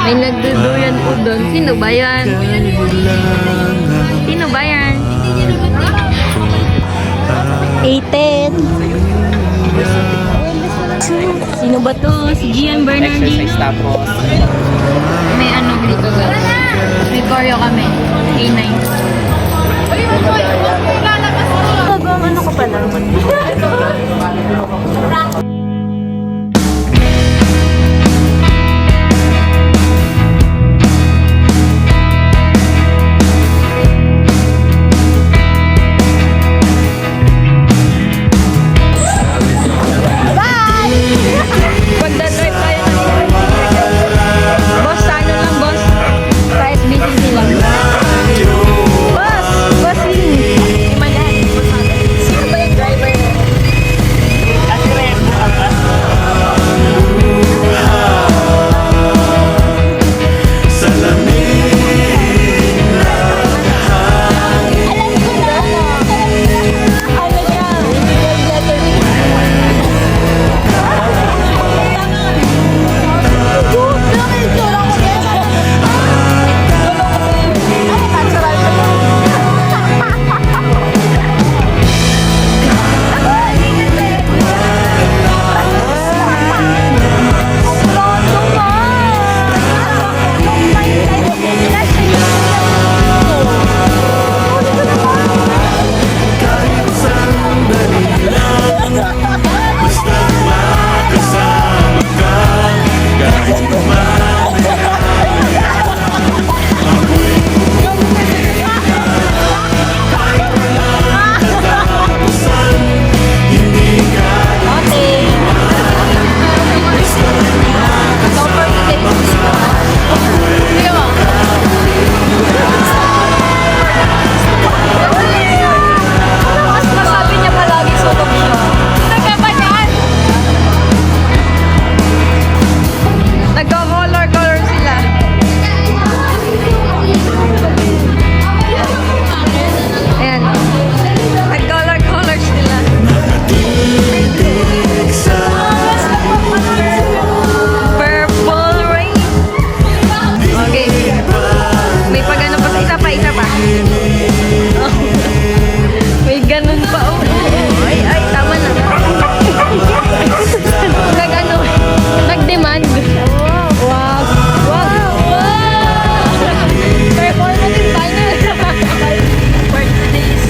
May nagduduyan po doon. Sino ba yan? Sino ba yan? 810. Sino ba to? Si Gian Bernardino. Exercise tapos. May ano dito guys. May choreo kami. A9. Ang ano ko pala? Pagdadrive tayo ng boss, ano lang boss? Kahit busy lang. Boss! Bossing! Imanan. Sino ba yung driver? Alam ko na! Ano niya? Letter B. Nagko-color sila. Ayan. Nag-color sila. Purple rain. Okay. May pa ganun pa. Isa pa. Oh. May ganun pa. Oh. Ay, tama na. Nag-ano? Nag-demand. Wow. Performative final. Birthdays.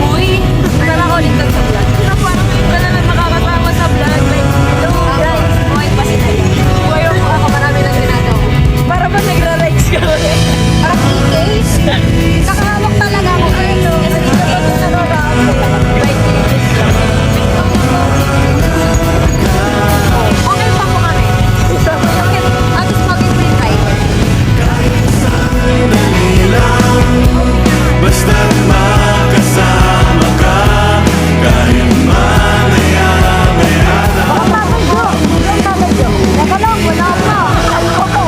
Uy, saan ako ulit sa vlog? Parang ngayon ka na makakasama sa vlog. Like, hello guys. Buhay pa sila yan. Buhay ako marami lang ginagawa. Para ba nagra-likes ka ulit? Parang e-case. Nakahawak talaga ako. Ano? Kasi e-case na nabaan ko lang. Like, okay pa ko kami. Atos mag-print tayo. Basta makasama ka, kahit mamaya-maya na. Teka lang, wala pa. Ano ko?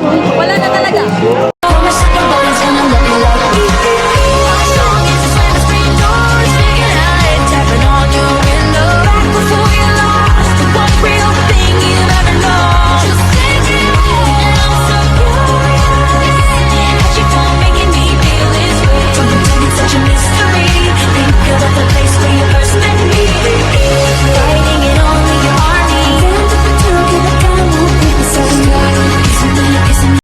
Wala na talaga.